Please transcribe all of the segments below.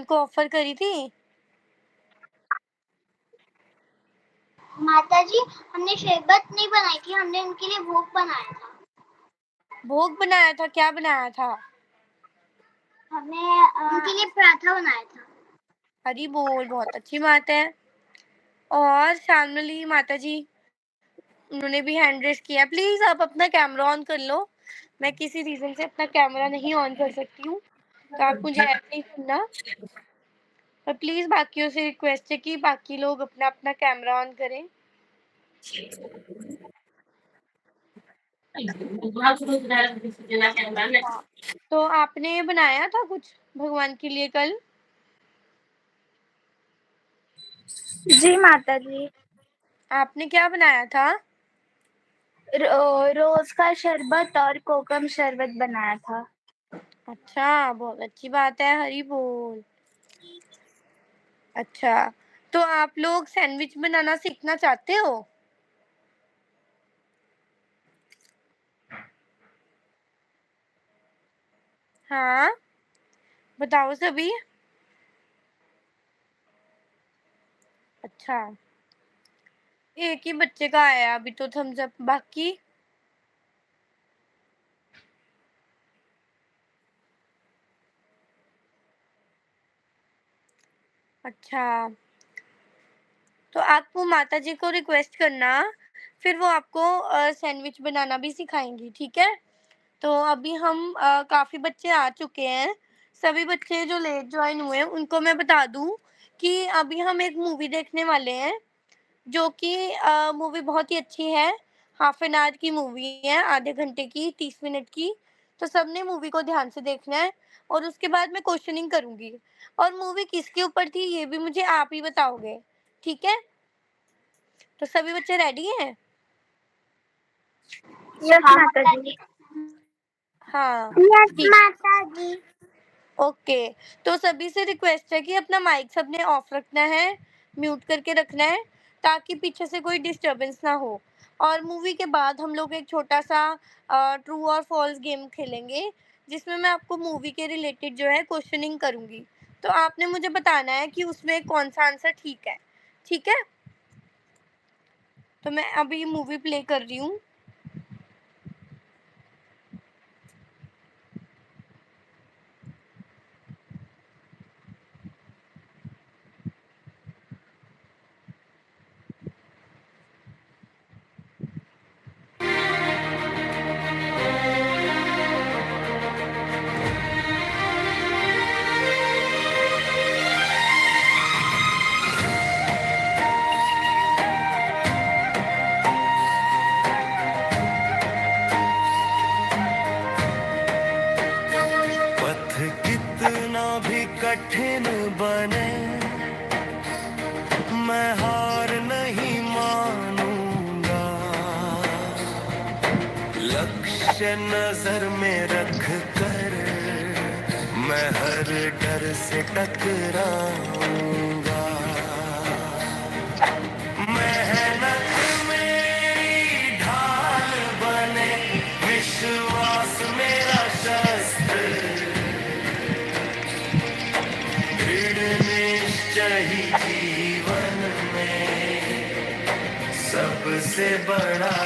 को ऑफर करी थी। माता जी, हमने शरबत नहीं बनाई थी, हमने उनके लिए भोग बनाया था। भोग बनाया था? क्या बनाया था? हमने उनके लिए पराठा बनाया था। हरी बोल, बहुत अच्छी बात है। और शामली माता जी, उन्होंने भी हैंड रेस किया। प्लीज आप अपना कैमरा ऑन कर लो। मैं किसी रीजन से अपना कैमरा नहीं ऑन कर सकती हूँ, तो आप मुझे ऐड नहीं करना। पर प्लीज बाकियों से रिक्वेस्ट है कि बाकी लोग अपना अपना कैमरा ऑन करें। हाँ, तो आपने बनाया था कुछ भगवान के लिए कल? जी माता जी। आपने क्या बनाया था? रोज का शरबत और कोकम शरबत बनाया था। अच्छा, बहुत अच्छी बात है। हरी बोल। अच्छा, तो आप लोग सैंडविच बनाना सीखना चाहते हो? हाँ, बताओ सभी। अच्छा, एक ही बच्चे का आया अभी तो थम्स अप, बाकी अच्छा, तो आपको माता जी को रिक्वेस्ट करना, फिर वो आपको सैंडविच बनाना भी सिखाएंगी, ठीक है? तो अभी हम काफ़ी बच्चे आ चुके हैं। सभी बच्चे जो लेट ज्वाइन हुए हैं उनको मैं बता दूँ कि अभी हम एक मूवी देखने वाले हैं, जो कि मूवी बहुत ही अच्छी है। हाफ एन आवर की मूवी है, आधे घंटे की, 30 मिनट की। तो सबने मूवी को ध्यान से देखना है और उसके बाद मैं क्वेश्चनिंग करूँगी। और मूवी किसके ऊपर थी ये भी मुझे आप ही बताओगे, ठीक है? तो सभी बच्चे रेडी हैं? यस माता जी। हाँ, यस ठीक। माता जी। ओके, तो सभी से रिक्वेस्ट है कि अपना माइक सबने ऑफ रखना है, म्यूट करके रखना है, ताकि पीछे से कोई डिस्टर्बेंस ना हो। और मूवी के बाद हम लोग एक छोटा-सा ट्रू और फॉल्स गेम खेलेंगे, जिसमें मैं आपको मूवी के रिलेटेड जो है क्वेश्चनिंग करूँगी। तो आपने मुझे बताना है कि उसमें कौन-सा आंसर ठीक है, ठीक है? तो मैं अभी मूवी प्ले कर रही हूँ। पथ कितना भी कठिन बने, मैं हार नहीं मानूंगा। लक्ष्य नजर में रख कर मैं हर डर से टकराऊंगा। मेहनत मेरी ढाल बने, विश्वास मेरा शस्त्र, दृढ़ निश्चय ही जीवन में सबसे बड़ा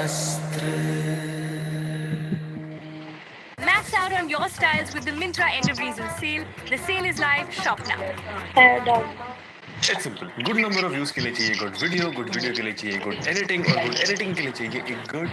अस्त्र। Max out on your styles with the Mintra End of Reason sale. The sale is live. Shop now. It's simple. Good number of views के लिए चाहिए गुड वीडियो के लिए चाहिए गुड एडिटिंग, और गुड एडिटिंग के लिए चाहिए एक गुड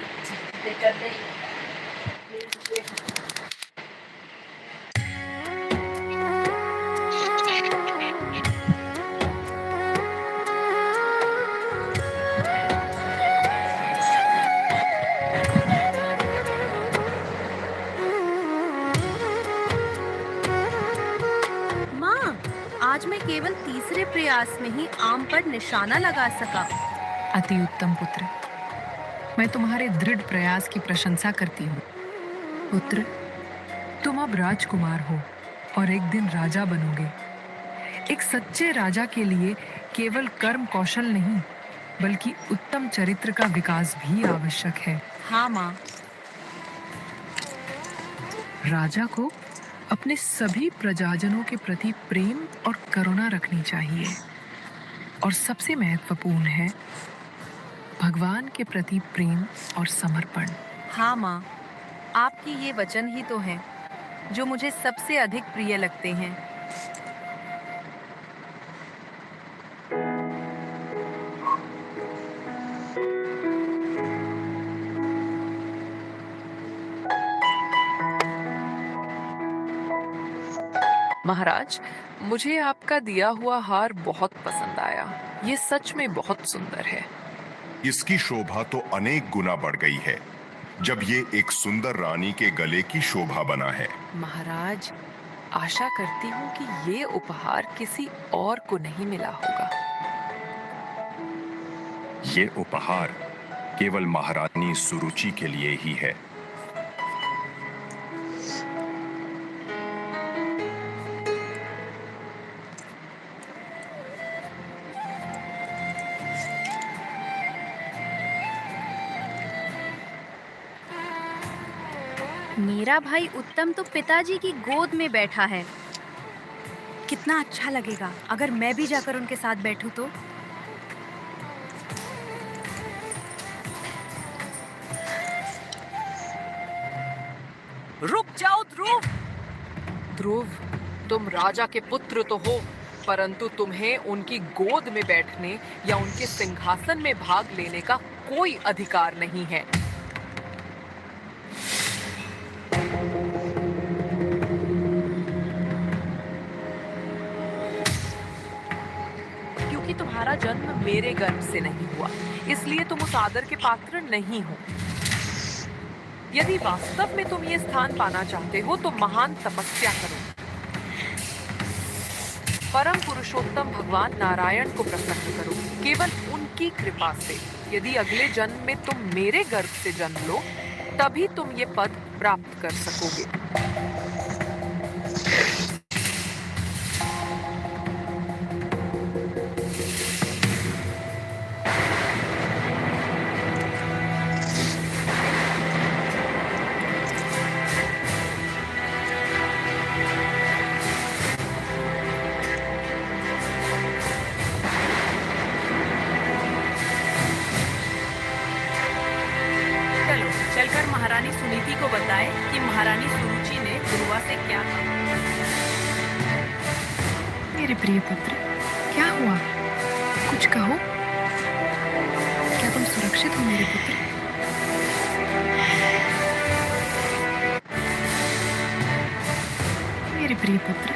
माँ, आज मैं केवल तीसरे प्रयास में ही आम पर निशाना लगा सका। अति उत्तम पुत्र, मैं तुम्हारे दृढ़ प्रयास की प्रशंसा करती हूँ। पुत्र, तुम अब राजकुमार हो और एक दिन राजा बनोगे। एक सच्चे राजा के लिए केवल कर्म कौशल नहीं, बल्कि उत्तम चरित्र का विकास भी आवश्यक है। हाँ माँ। राजा को अपने सभी प्रजाजनों के प्रति प्रेम और करुणा रखनी चाहिए। और सबसे महत्वपूर्ण है भगवान के प्रति प्रेम और समर्पण। हाँ माँ, आपकी ये वचन ही तो हैं जो मुझे सबसे अधिक प्रिय लगते हैं। महाराज, मुझे आपका दिया हुआ हार बहुत पसंद आया। ये सच में बहुत सुंदर है। इसकी शोभा तो अनेक गुना बढ़ गई है जब ये एक सुंदर रानी के गले की शोभा बना है। महाराज, आशा करती हूँ कि ये उपहार किसी और को नहीं मिला होगा। ये उपहार केवल महारानी सुरुचि के लिए ही है। मेरा भाई उत्तम तो पिताजी की गोद में बैठा है। कितना अच्छा लगेगा अगर मैं भी जाकर उनके साथ बैठूं तो। रुक जाओ ध्रुव। ध्रुव, तुम राजा के पुत्र तो हो, परंतु तुम्हें उनकी गोद में बैठने या उनके सिंहासन में भाग लेने का कोई अधिकार नहीं है। क्योंकि तुम्हारा जन्म मेरे गर्भ से नहीं हुआ, इसलिए तुम उस आदर के पात्र नहीं हो। यदि वास्तव में तुम ये स्थान पाना चाहते हो तो महान तपस्या करो। परम पुरुषोत्तम भगवान नारायण को प्रसन्न करो, केवल उनकी कृपा से। यदि अगले जन्म में तुम मेरे गर्भ से जन्म लो, तभी तुम ये पद प्राप्त कर सकोगे। चलो चलकर महारानी सुनीति को बताएं कि महारानी सुरुचि ने ध्रुवा से क्या कहा। मेरे प्रिय पुत्र, क्या हुआ? कुछ कहो। क्या तुम सुरक्षित हो मेरे पुत्र? मेरे प्रिय पुत्र,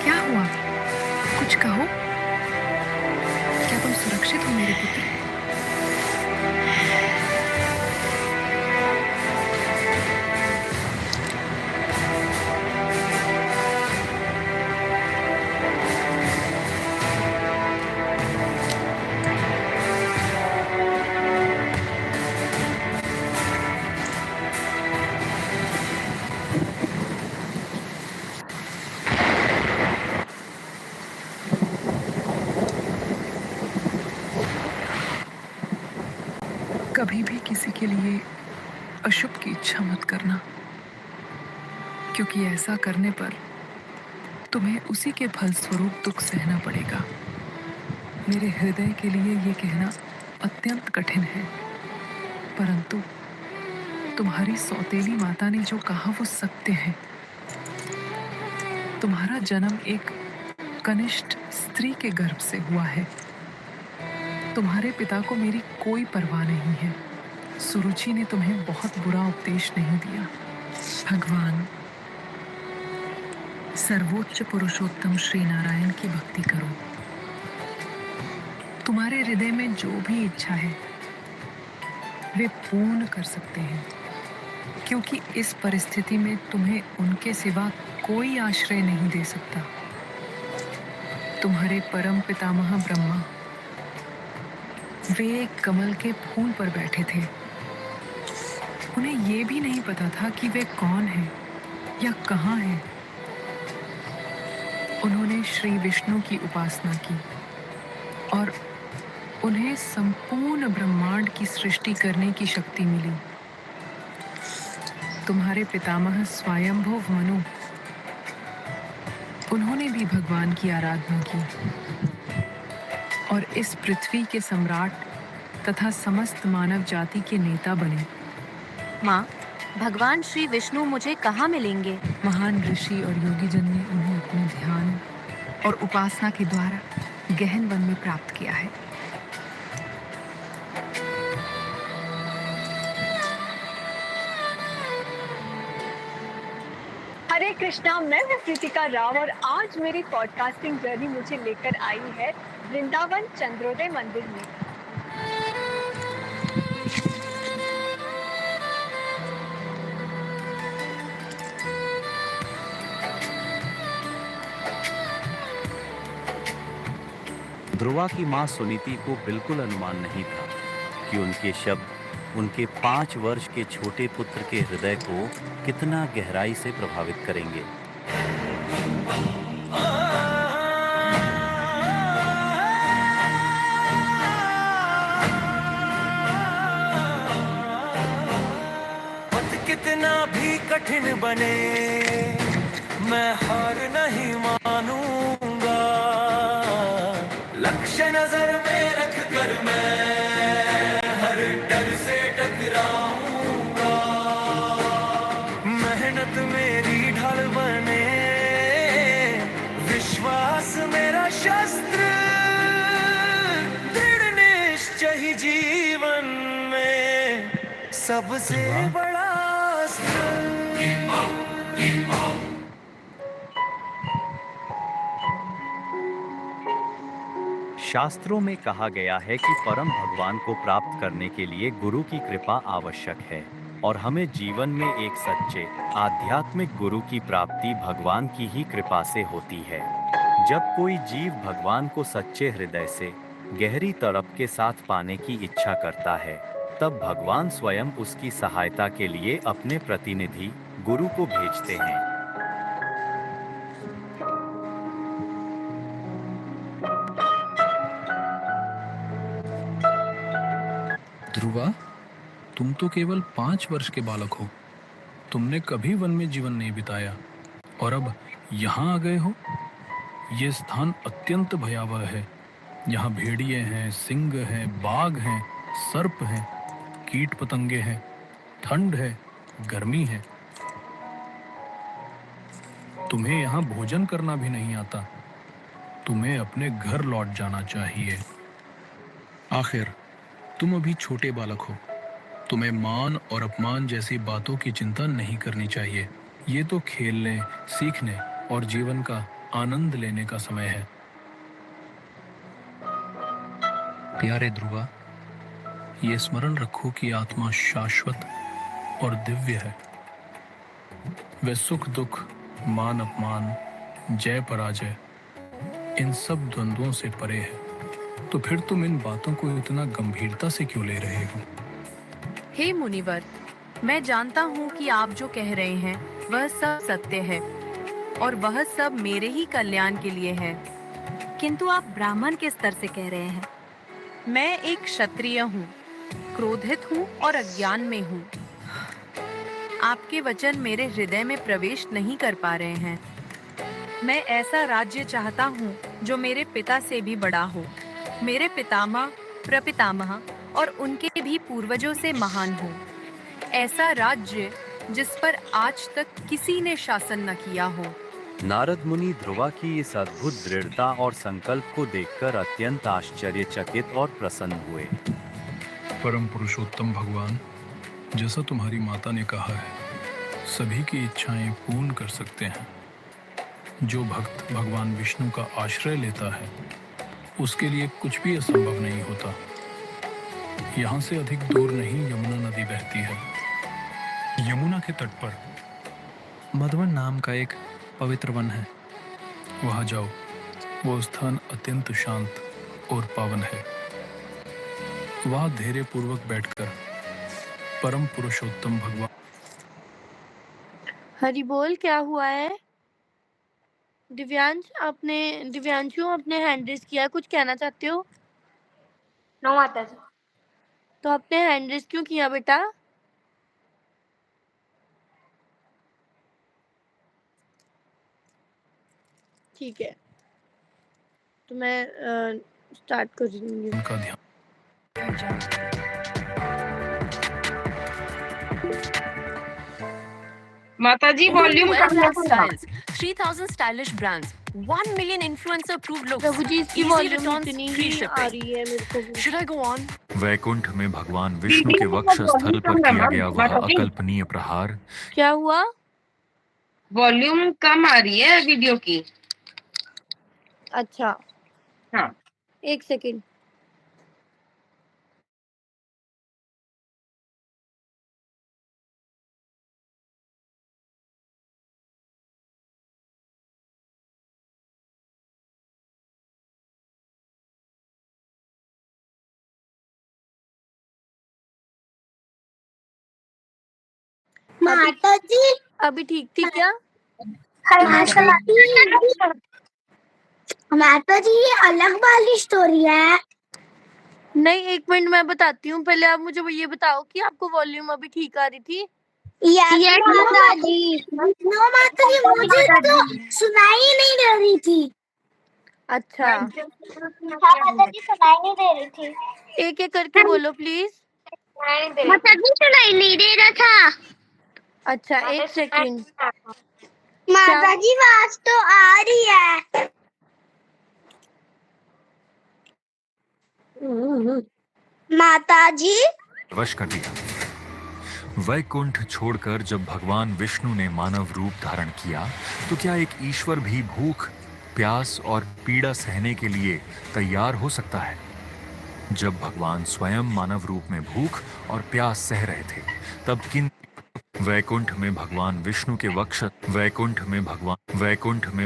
क्या हुआ? कुछ कहो। क्या तुम सुरक्षित हो मेरे पुत्र? कभी भी किसी के लिए अशुभ की इच्छा मत करना, क्योंकि ऐसा करने पर तुम्हें उसी के फलस्वरूप दुख सहना पड़ेगा। मेरे हृदय के लिए ये कहना अत्यंत कठिन है, परंतु तुम्हारी सौतेली माता ने जो कहा वो सत्य है। तुम्हारा जन्म एक कनिष्ठ स्त्री के गर्भ से हुआ है। तुम्हारे पिता को मेरी कोई परवाह नहीं है। सुरुचि ने तुम्हें बहुत बुरा उपदेश नहीं दिया। भगवान सर्वोच्च पुरुषोत्तम श्री नारायण की भक्ति करो। तुम्हारे हृदय में जो भी इच्छा है वे पूर्ण कर सकते हैं, क्योंकि इस परिस्थिति में तुम्हें उनके सिवा कोई आश्रय नहीं दे सकता। तुम्हारे परम पितामह ब्रह्मा वे एक कमल के फूल पर बैठे थे। उन्हें ये भी नहीं पता था कि वे कौन हैं या कहाँ हैं। उन्होंने श्री विष्णु की उपासना की और उन्हें संपूर्ण ब्रह्मांड की सृष्टि करने की शक्ति मिली। तुम्हारे पितामह स्वयंभुव मनु उन्होंने भी भगवान की आराधना की और इस पृथ्वी के सम्राट तथा समस्त मानव जाति के नेता बने। माँ, भगवान श्री विष्णु मुझे कहाँ मिलेंगे? महान ऋषि और योगीजन ने उन्हें अपने ध्यान और उपासना के द्वारा गहन वन में प्राप्त किया है। हरे कृष्णा, मैं हूँ प्रीतिका राव और आज मेरी पॉडकास्टिंग जर्नी मुझे लेकर आई है वृंदावन चंद्रोदय मंदिर में। ध्रुवा की मां सुनीति को बिल्कुल अनुमान नहीं था कि उनके शब्द उनके 5 वर्ष के छोटे पुत्र के हृदय को कितना गहराई से प्रभावित करेंगे। पथ कितना भी कठिन बने मैं हार नहीं मानूंगा, लक्ष्य नजर में रख कर मैं हर डर से टकराऊंगा। मेहनत मेरी ढाल बने, विश्वास मेरा शस्त्र, दृढ़ निश्चय ही जीवन में सबसे बड़ा अस्त्र। शास्त्रों में कहा गया है कि परम भगवान को प्राप्त करने के लिए गुरु की कृपा आवश्यक है और हमें जीवन में एक सच्चे आध्यात्मिक गुरु की प्राप्ति भगवान की ही कृपा से होती है। जब कोई जीव भगवान को सच्चे हृदय से गहरी तड़प के साथ पाने की इच्छा करता है, तब भगवान स्वयं उसकी सहायता के लिए अपने प्रतिनिधि गुरु को भेजते हैं। ध्रुवा, तुम तो केवल 5 वर्ष के बालक हो। तुमने कभी वन में जीवन नहीं बिताया और अब यहाँ आ गए हो। ये स्थान अत्यंत भयावह है। यहाँ भेड़िए हैं, सिंह हैं, बाघ हैं, सर्प हैं, कीट पतंगे हैं, ठंड है, गर्मी है। तुम्हें यहाँ भोजन करना भी नहीं आता। तुम्हें अपने घर लौट जाना चाहिए। आखिर तुम अभी छोटे बालक हो। तुम्हें मान और अपमान जैसी बातों की चिंता नहीं करनी चाहिए। ये तो खेलने, सीखने और जीवन का आनंद लेने का समय है। प्यारे ध्रुवा, ये स्मरण रखो कि आत्मा शाश्वत और दिव्य है। वे सुख दुख, मान अपमान, जय पराजय, इन सब द्वंद्वों से परे है। तो फिर तुम इन बातों को इतना गंभीरता से क्यों ले रहे हो? हे मुनिवर, मैं जानता हूँ कि आप जो कह रहे हैं वह सब सत्य है और वह सब मेरे ही कल्याण के लिए है। किंतु आप ब्राह्मण के स्तर से कह रहे हैं। मैं एक क्षत्रिय हूँ, क्रोधित हूँ और अज्ञान में हूँ। आपके वचन मेरे हृदय में प्रवेश नहीं कर पा रहे हैं। मैं ऐसा राज्य चाहता हूँ जो मेरे पिता से भी बड़ा हो, मेरे पितामह, प्रपितामह और उनके भी पूर्वजों से महान हो। ऐसा राज्य जिस पर आज तक किसी ने शासन न किया हो। नारद मुनि ध्रुवा की इस अद्भुत दृढ़ता और संकल्प को देखकर अत्यंत आश्चर्यचकित और प्रसन्न हुए। परम पुरुषोत्तम भगवान, जैसा तुम्हारी माता ने कहा है, सभी की इच्छाएं पूर्ण कर सकते हैं। जो भक्त भगवान विष्णु का आश्रय लेता है, उसके लिए कुछ भी असंभव नहीं होता। यहाँ से अधिक दूर नहीं यमुना नदी बहती है। यमुना के तट पर मधुवन नाम का एक पवित्र वन है। वहाँ जाओ। वो स्थान अत्यंत शांत और पावन है। वहाँ धैर्य पूर्वक बैठकर परम पुरुषोत्तम भगवान। हरि बोल, क्या हुआ है? दिव्यांशु आपने हैंड रेस किया, कुछ कहना चाहते हो? नो माता जी। तो आपने हैंड रेस क्यों किया बेटा? ठीक है, तो मैं स्टार्ट कर रही हूँ। उनका ध्यान Mataji, volume volume kar लो styles, 3000 stylish brands, 1 million influencer approved looks, प्रभु जी इसकी easy वॉल्यूम returns, इतनी free ही आ shipping. रही है मेरे को भी। Should I go on? Vaikuntha में भगवान विष्णु के वक्षस्थल पर किया गया वह अकल्पनीय प्रहार क्या हुआ? वॉल्यूम कम आ रही है वीडियो की। अच्छा, हाँ, 1 सेकंड। माता जी अभी ठीक थी क्या? माता जी ये अलग वाली स्टोरी है। नहीं, 1 मिनट मैं बताती हूँ। पहले आप मुझे ये बताओ कि आपको वॉल्यूम अभी ठीक आ रही थी? यस माता जी। नो माता जी मुझे तो सुनाई ही नहीं दे रही थी। अच्छा, हाँ माता जी सुनाई नहीं दे रही थी। एक-एक करके बोलो प्लीज। माता जी सुनाई नहीं दे रहा था। अच्छा, 1 सेकंड। माता जी आवाज तो आ रही है। माता जी वश कर दिया। वैकुंठ छोड़कर जब भगवान विष्णु ने मानव रूप धारण किया तो क्या एक ईश्वर भी भूख, प्यास और पीड़ा सहने के लिए तैयार हो सकता है? जब भगवान स्वयं मानव रूप में भूख और प्यास सह रहे थे तब किन वैकुंठ में भगवान विष्णु के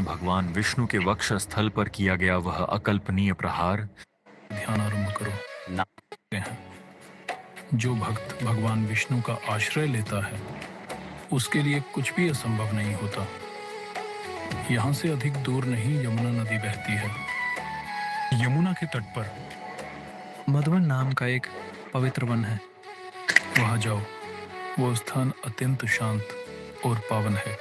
भगवान विष्णु के वक्ष स्थल पर किया गया वह अकल्पनीय प्रहार ध्यान आरंभ करो। ना जो भक्त भगवान विष्णु का आश्रय लेता है उसके लिए कुछ भी असंभव नहीं होता। यहाँ से अधिक दूर नहीं यमुना नदी बहती है। यमुना के तट पर मधुवन नाम का एक पवित्र वन है। वहां जाओ, वो स्थान अत्यंत शांत और पावन है।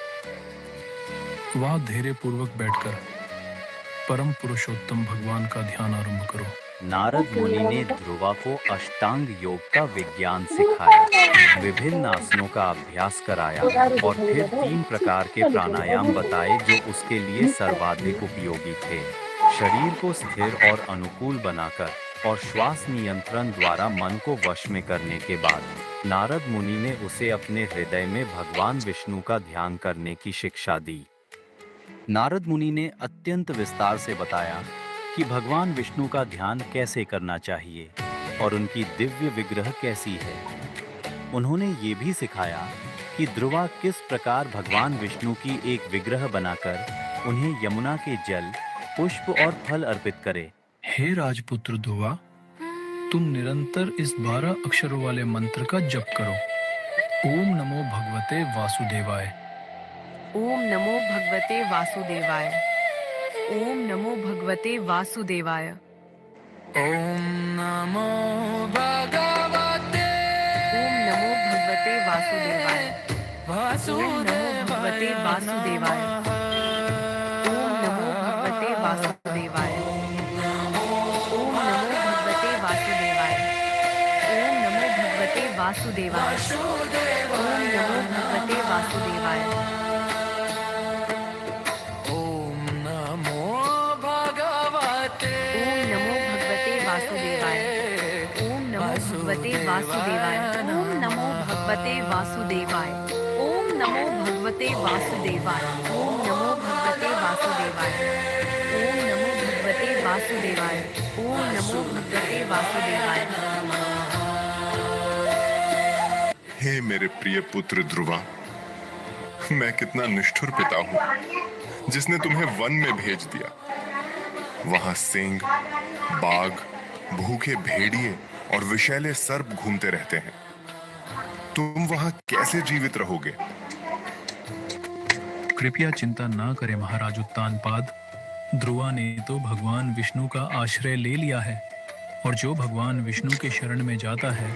वहां धैर्य पूर्वक बैठकर परम पुरुषोत्तम भगवान का ध्यान आरंभ करो। नारद मुनि ने ध्रुवा को अष्टांग योग का विज्ञान सिखाया, विभिन्न आसनों का अभ्यास कराया और फिर 3 प्रकार के प्राणायाम बताए जो उसके लिए सर्वाधिक उपयोगी थे। शरीर को स्थिर और अनुकूल बनाकर और श्वास नियंत्रण द्वारा मन को वश में करने के बाद नारद मुनि ने उसे अपने हृदय में भगवान विष्णु का ध्यान करने की शिक्षा दी। नारद मुनि ने अत्यंत विस्तार से बताया कि भगवान विष्णु का ध्यान कैसे करना चाहिए और उनकी दिव्य विग्रह कैसी है। उन्होंने ये भी सिखाया कि ध्रुवा किस प्रकार भगवान विष्णु की एक विग्रह बनाकर उन्हें यमुना के जल, पुष्प और फल अर्पित करे। हे राजपुत्र ध्रुवा, तुम निरंतर इस 12 अक्षरों वाले मंत्र का जप करो। ओम नमो भगवते वासुदेवाय। ओम नमो भगवते वासुदेवाय। ओम नमो भगवते वासुदेवाय। ओम नमो भगवते ओम नमो भगवते वासुदेवाय। ओम नमो भगवते वासुदेवाय। ओम नमो भगवते वासुदेवाय। ओम नमो भगवते वासुदेवाय। ओम नमो भगवते वासुदेवाय। ओम नमो भगवते वासुदेवाय। ओम नमो भगवते ओम नमो भगवते वासुदेवाय। ओम नमो भगवते वासुदेवाय। ओम नमो भगवते वासुदेवाय। ओम नमो भगवते वासुदेवाय। ओम नमो भगवते वासुदेवाय। ओम नमो भगवते वासुदेवाय। ओम नमो भगवते वासुदेवाय। हे मेरे प्रिय पुत्र ध्रुवा, मैं कितना निष्ठुर पिता हूँ जिसने तुम्हें वन में भेज दिया। वहां सिंह, बाघ, भूखे भेड़िए और विषैले सर्प घूमते रहते हैं। तुम वहां कैसे जीवित रहोगे? कृपया चिंता ना करें महाराज उत्तानपाद। ध्रुवा ने तो भगवान विष्णु का आश्रय ले लिया है और जो भगवान विष्णु के शरण में जाता है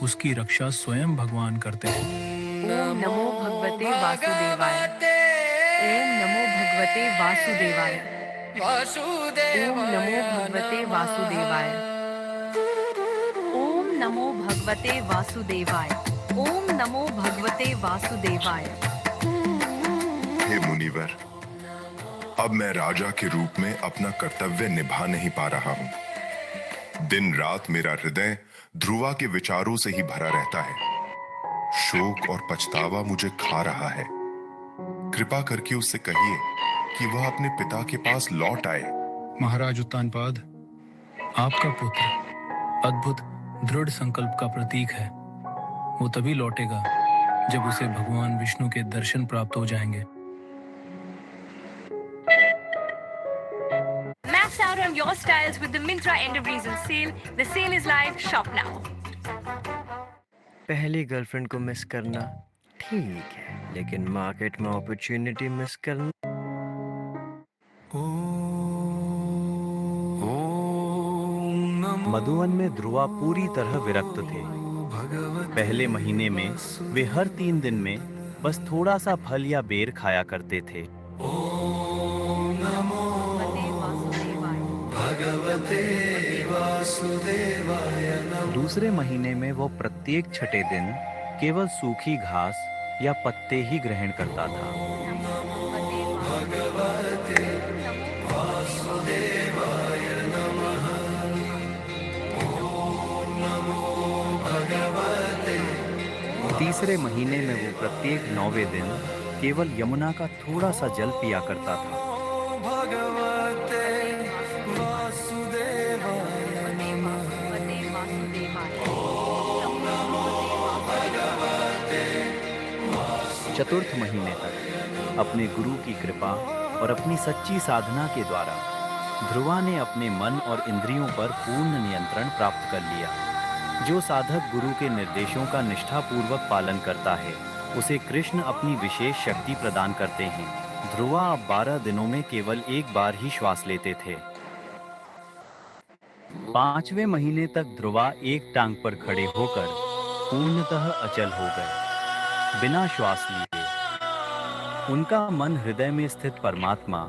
उसकी रक्षा स्वयं भगवान करते हैं। ओम नमो भगवते वासुदेवाय। ओम नमो भगवते वासुदेवाय। ओम नमो भगवते वासुदेवाय। ओम नमो भगवते वासुदेवाय। ओम नमो भगवते वासुदेवाय। हे मुनिवर, अब मैं राजा के रूप में अपना कर्तव्य निभा नहीं पा रहा हूँ। दिन रात मेरा हृदय ध्रुवा के विचारों से ही भरा रहता है। शोक और पछतावा मुझे खा रहा है। कृपा करके उससे कहिए कि वह अपने पिता के पास लौट आए। महाराज उत्तानपाद, आपका पुत्र अद्भुत दृढ़ संकल्प का प्रतीक है। वो तभी लौटेगा जब उसे भगवान विष्णु के दर्शन प्राप्त हो जाएंगे। Max out on your styles with the Myntra end of season sale. The sale is live. Shop now. पहली गर्लफ्रेंड को मिस करना ठीक है, लेकिन मार्केट में अपॉर्चुनिटी मिस करना। मधुवन में ध्रुवा पूरी तरह विरक्त थे। पहले महीने में वे हर 3 दिन में बस थोड़ा सा फल या बेर खाया करते थे। दूसरे महीने में वो प्रत्येक छठे दिन केवल सूखी घास या पत्ते ही ग्रहण करता था। तीसरे महीने में वो प्रत्येक 9वें दिन केवल यमुना का थोड़ा सा जल पिया करता था। चतुर्थ महीने तक अपने गुरु की कृपा और अपनी सच्ची साधना के द्वारा ध्रुवा ने अपने मन और इंद्रियों पर पूर्ण नियंत्रण प्राप्त कर लिया। जो साधक गुरु के निर्देशों का निष्ठापूर्वक पालन करता है, उसे कृष्ण अपनी विशेष शक्ति प्रदान करते हैं। ध्रुवा अब 12 दिनों में केवल एक बार ही श्वास लेते थे। 5वें महीने तक ध्रुवा एक टांग पर खड़े होकर पूर्णतः अचल हो गए, बिना श्वास लिए। उनका मन हृदय में स्थित परमात्मा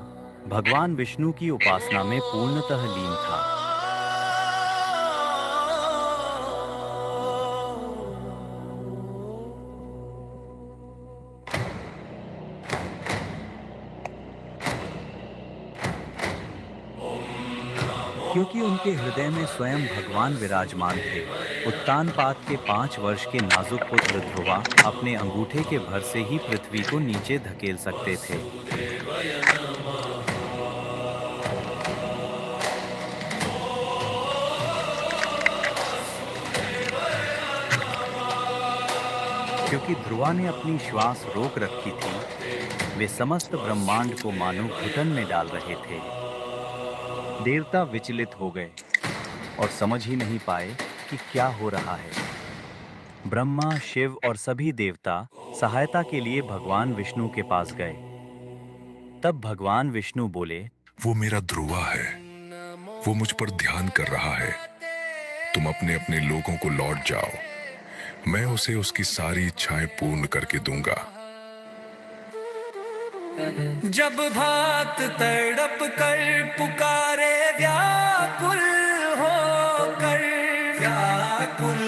भगवान विष्णु की उपासना में पूर्णतः लीन था। क्योंकि उनके हृदय में स्वयं भगवान विराजमान थे, उत्तानपाद के 5 वर्ष के नाजुक पुत्र ध्रुवा अपने अंगूठे के भर से ही पृथ्वी को नीचे धकेल सकते थे। क्योंकि ध्रुवा ने अपनी श्वास रोक रखी थी, वे समस्त ब्रह्मांड को मानो घुटन में डाल रहे थे। देवता विचलित हो गए और समझ ही नहीं पाए कि क्या हो रहा है। ब्रह्मा, शिव और सभी देवता सहायता के लिए भगवान विष्णु के पास गए। तब भगवान विष्णु बोले, वो मेरा ध्रुवा है, वो मुझ पर ध्यान कर रहा है। तुम अपने अपने लोगों को लौट जाओ, मैं उसे उसकी सारी इच्छाएं पूर्ण करके दूंगा। जब भात तड़प कर पुकारे व्याकुल होकर, व्याकुल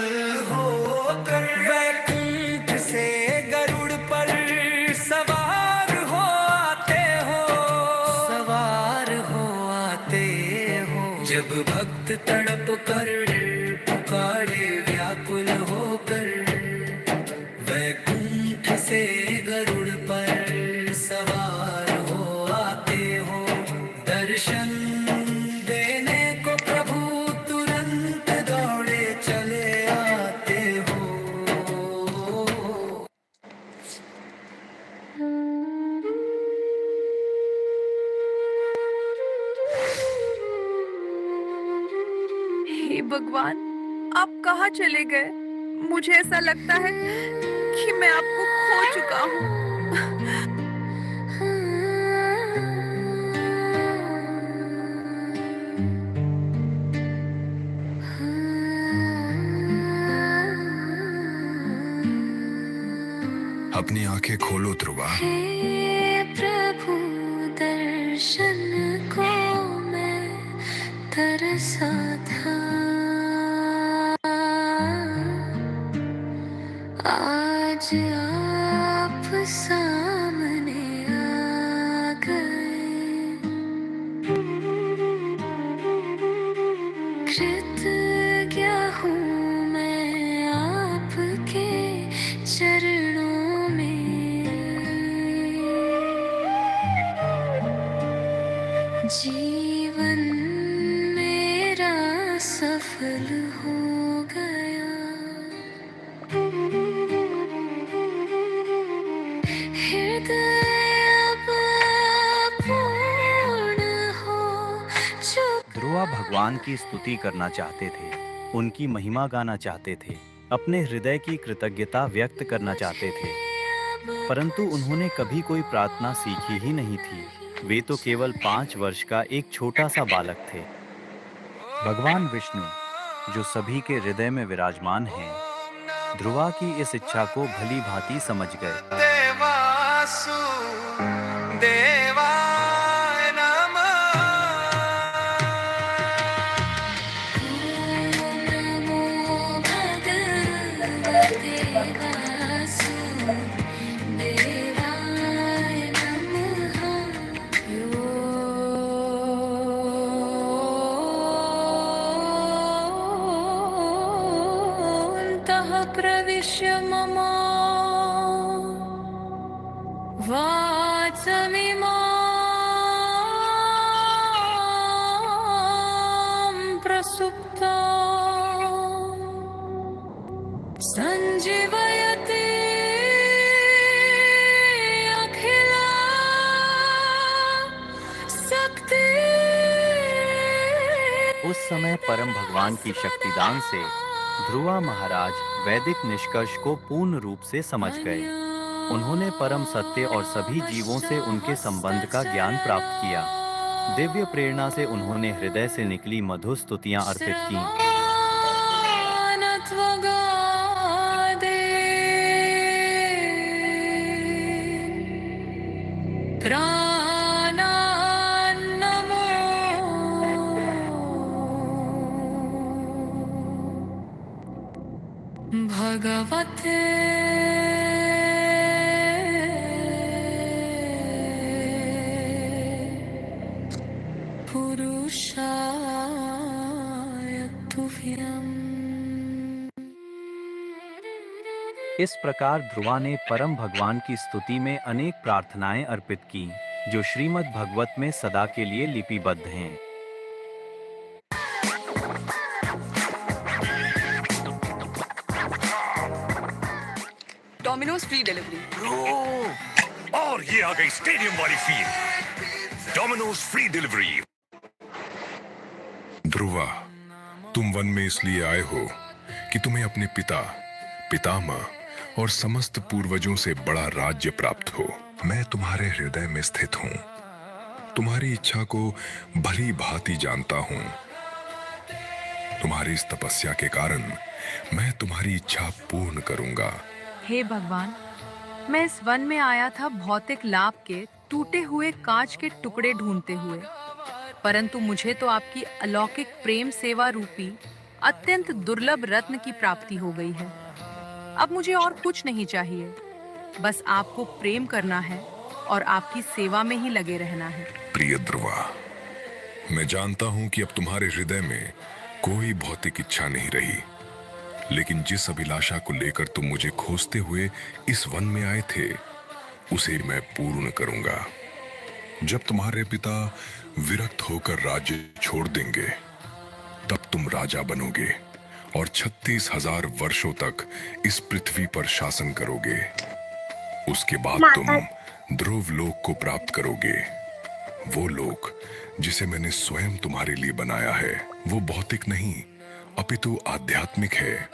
होकर, वैकुंठ से गरुड़ पर सवार हो आते हो, सवार हो आते हो। जब भक्त तड़प कर पुकारे व्याकुल होकर, वैकुंठ से गरुड़ पर सवार हो आते हो। दर्शन देने को प्रभु तुरंत दौड़े चले आते हो। हे भगवान, आप कहाँ चले गए? मुझे ऐसा लगता है कि मैं आपको खो चुका हूँ। अपनी आंखें खोलो ध्रुवा। हे प्रभु दर्शन को तरसा था, आज आप सामने आ गए। कृतज्ञ हूँ मैं आपके चरणों में, जीवन मेरा सफल हो गया। हृदय अब पूर्ण हो चुका। ध्रुवा भगवान की स्तुति करना चाहते थे, उनकी महिमा गाना चाहते थे, अपने हृदय की कृतज्ञता व्यक्त करना चाहते थे, परंतु उन्होंने कभी कोई प्रार्थना सीखी ही नहीं थी। वे तो केवल 5 वर्ष का एक छोटा सा बालक थे। भगवान विष्णु, जो सभी के हृदय में विराजमान हैं, ध्रुवा की इस इच्छा को भली भांति समझ गए। देवासु देवाय नमः। नमो भगवते वासुदेवाय नमः। योऽन्तः प्रविश्य मम वाचमिमां प्रसुप्तां संजीवयति अखिला शक्ति। उस समय परम भगवान की शक्तिदान से ध्रुवा महाराज वैदिक निष्कर्ष को पूर्ण रूप से समझ गए। उन्होंने परम सत्य और सभी जीवों से उनके संबंध का ज्ञान प्राप्त किया। दिव्य प्रेरणा से उन्होंने हृदय से निकली मधुर स्तुतियां अर्पित की। भगवते पुरुषाय तुभ्यम्। इस प्रकार ध्रुवा ने परम भगवान की स्तुति में अनेक प्रार्थनाएं अर्पित की, जो श्रीमद् भागवत में सदा के लिए लिपिबद्ध हैं। Domino's free delivery. और ये आ गई स्टेडियम वाली feel, Domino's free delivery. Dhruva, तुम वन में इसलिए आए हो कि तुम्हें अपने पिता, पितामह और समस्त पूर्वजों से बड़ा राज्य प्राप्त हो। मैं तुम्हारे हृदय में स्थित हूँ, तुम्हारी इच्छा को भली भांति जानता हूँ। तुम्हारी इस तपस्या के कारण मैं तुम्हारी इच्छा पूर्ण करूंगा। हे भगवान, मैं इस वन में आया था भौतिक लाभ के टूटे हुए कांच के टुकड़े ढूंढते हुए, परंतु मुझे तो आपकी अलौकिक प्रेम सेवा रूपी अत्यंत दुर्लभ रत्न की प्राप्ति हो गई है। अब मुझे और कुछ नहीं चाहिए, बस आपको प्रेम करना है और आपकी सेवा में ही लगे रहना है। प्रिय ध्रुवा, मैं जानता हूं कि अब तुम्हारे हृदय में कोई भौतिक इच्छा नहीं रही, लेकिन जिस अभिलाषा को लेकर तुम मुझे खोजते हुए इस वन में आए थे, उसे मैं पूर्ण करूंगा। जब तुम्हारे पिता विरक्त होकर राज्य छोड़ देंगे, तब तुम राजा बनोगे और 36,000 वर्षों तक इस पृथ्वी पर शासन करोगे। उसके बाद तुम ध्रुव लोक को प्राप्त करोगे। वो लोक जिसे मैंने स्वयं तुम्हारे लिए बनाया है, वो भौतिक नहीं अपितु आध्यात्मिक है।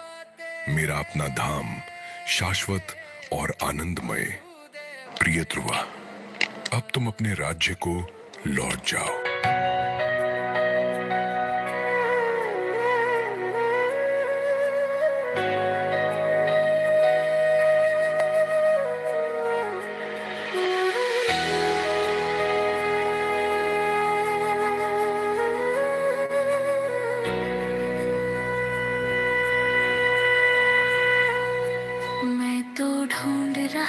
मेरा अपना धाम, शाश्वत और आनंदमय। प्रिय ध्रुवा, अब तुम अपने राज्य को लौट जाओ।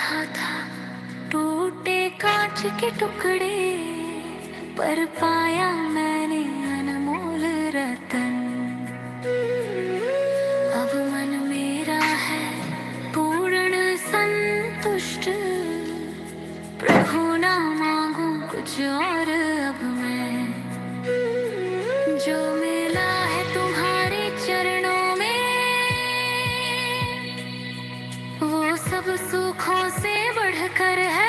रहा था टूटे कांच के टुकड़े, पर पाया मैंने अनमोल रतन। अब मन मेरा है पूर्ण संतुष्ट, प्रभु ना मांगू कुछ और अब मैं। जो मिला है तुम्हारे चरणों में, वो सब सुखों से बढ़कर है।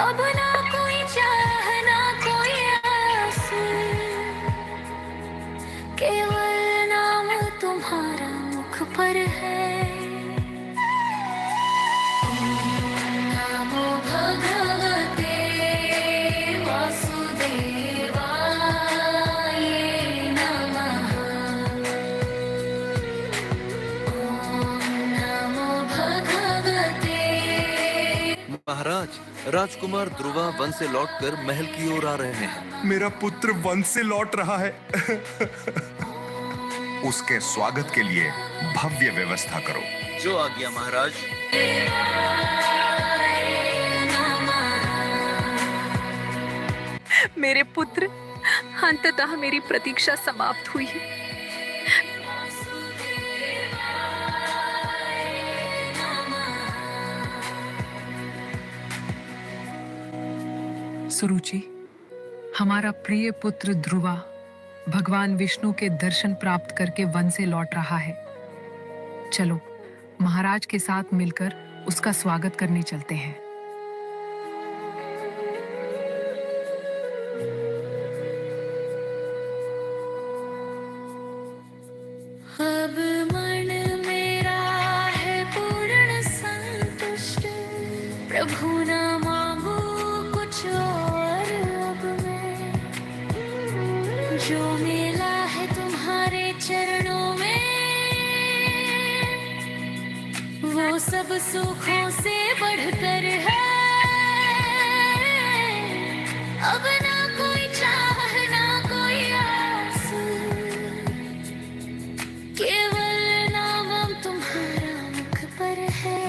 अब ना कोई चाह ना कोई आस, केवल नाम तुम्हारा मुख पर है। नमो भगवते वासुदेवाय नमः। नमो भगवते। महाराज, राजकुमार ध्रुवा वन से लौटकर महल की ओर आ रहे हैं। मेरा पुत्र वन से लौट रहा है। उसके स्वागत के लिए भव्य व्यवस्था करो। जो आज्ञा महाराज। मेरे पुत्र, अंततः मेरी प्रतीक्षा समाप्त हुई। सुरुचि, हमारा प्रिय पुत्र ध्रुवा भगवान विष्णु के दर्शन प्राप्त करके वन से लौट रहा है। चलो महाराज के साथ मिलकर उसका स्वागत करने चलते हैं। अब मन मेरा है पूर्ण संतुष्ट, प्रभु ना मांगू कुछ और अब मैं। जो मिला है तुम्हारे चरणों में, वो सब सुखों से बढ़कर है। अब ना कोई चाह ना कोई आस, केवल नाम तुम्हारा मुख पर है।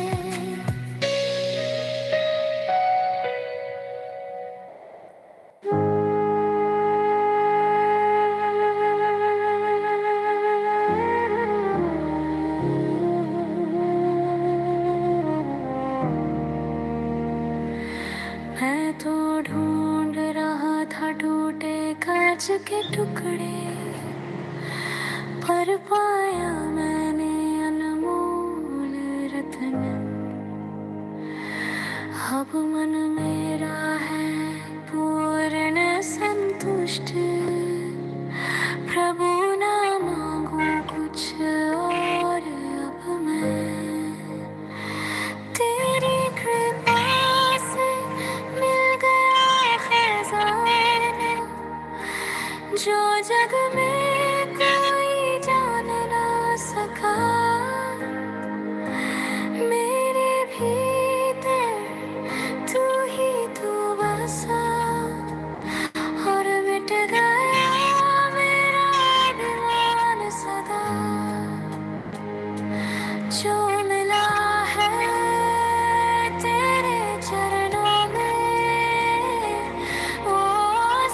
मैं तो ढूंढ रहा था टूटे कांच के टुकड़े, पर पाया मैंने अनमोल रत्न। अब मन मेरा है पूर्ण संतुष्ट, प्रभु ना मांगू कुछ और अब मैं। तेरी कृपा से मिल गया खजाना, जो जग में कोई जान ना सका। मेरे भीतर तू ही तू बसा, और मिट गया मेरा अभिमान सदा। जो मिला है तेरे चरणों में, वो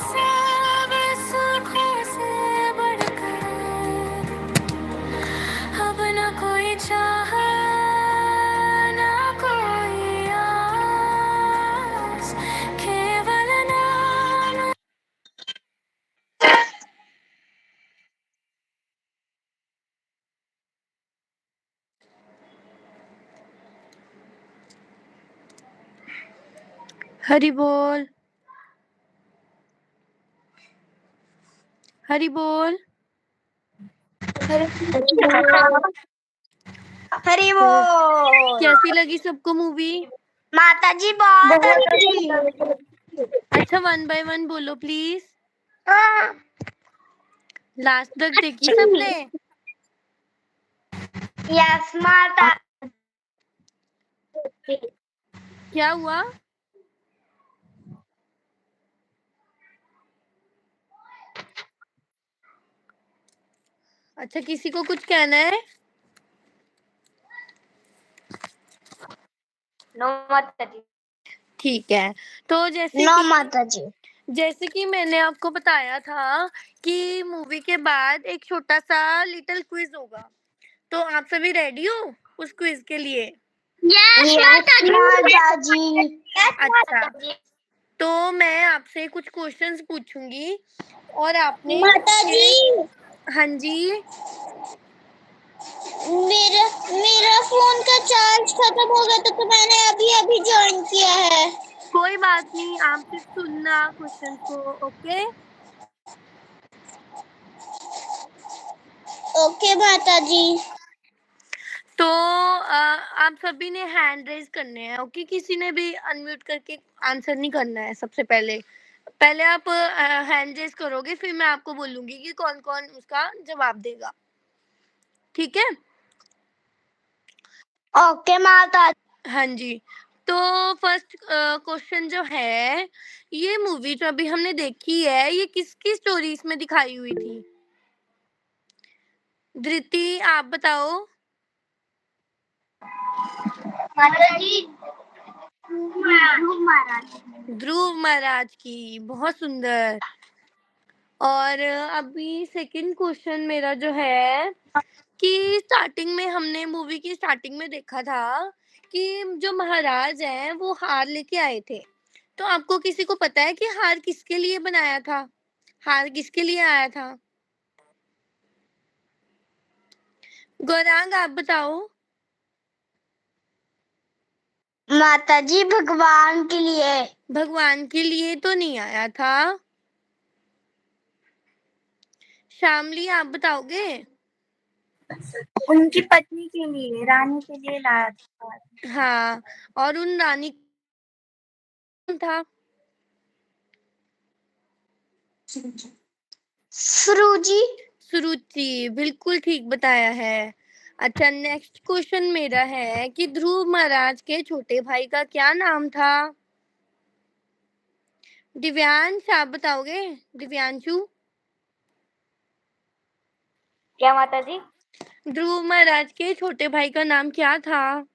सब सुखों से बढ़कर है। अब न कोई चाह ना कोई आस, केवल नाम। हरि बोल, हरि बोल। हरी बोल। कैसी लगी सबको मूवी? माता जी बहुत अच्छी। अच्छा, 1 बाय 1 बोलो प्लीज। हाँ, लास्ट तक देखी सबने? यस माता। क्या हुआ? अच्छा, किसी को कुछ कहना है? नो माता जी। ठीक है। तो नो माता जी। जैसे कि मैंने आपको बताया था कि मूवी के बाद एक छोटा-सा लिटिल क्विज़ होगा। तो आप सभी रेडी हो उस क्विज़ के लिए? यस माता जी। माता जी। अच्छा, तो मैं आपसे कुछ क्वेश्चंस पूछूँगी और आपने माता जी, हाँ जी। मेरा मेरा फोन का चार्ज खत्म हो गया था, तो मैंने अभी ज्वाइन किया है। कोई बात नहीं, आप सिर्फ सुनना क्वेश्चंस को, ओके? ओके माता जी। तो आप सभी ने हैंड रेज़ करने हैं, ओके? किसी ने भी अनम्यूट करके आंसर नहीं करना है सबसे पहले। पहले आप हैंड रेज़ करोगे, फिर मैं आपको बोलूँगी कि कौन-कौन उसका जवाब देगा। ठीक है? ओके माता। हाँ जी। तो फर्स्ट क्वेश्चन जो है, ये मूवी जो अभी हमने देखी है, ये किसकी स्टोरी इसमें दिखाई हुई थी? धृति, आप बताओ? माता जी, ध्रुव महाराज। ध्रुव महाराज की, बहुत सुंदर। और अभी सेकंड क्वेश्चन मेरा जो है कि स्टार्टिंग में हमने मूवी की स्टार्टिंग में देखा था कि जो महाराज हैं वो हार लेके आए थे। तो आपको किसी को पता है कि हार किसके लिए बनाया था? हार किसके लिए आया था? गौरांग, आप बताओ? माता जी, भगवान के लिए। भगवान के लिए तो नहीं आया था। शामली, आप बताओगे? उनकी पत्नी के लिए, रानी के लिए लाया था। हाँ, और उन रानी कौन था? सुरुचि। सुरुचि, बिल्कुल ठीक बताया है। अच्छा, नेक्स्ट क्वेश्चन मेरा है कि ध्रुव महाराज के छोटे भाई का क्या नाम था? दिव्यांश, आप बताओगे? दिव्यांशु? क्या माता जी? ध्रुव महाराज के छोटे भाई का नाम क्या था?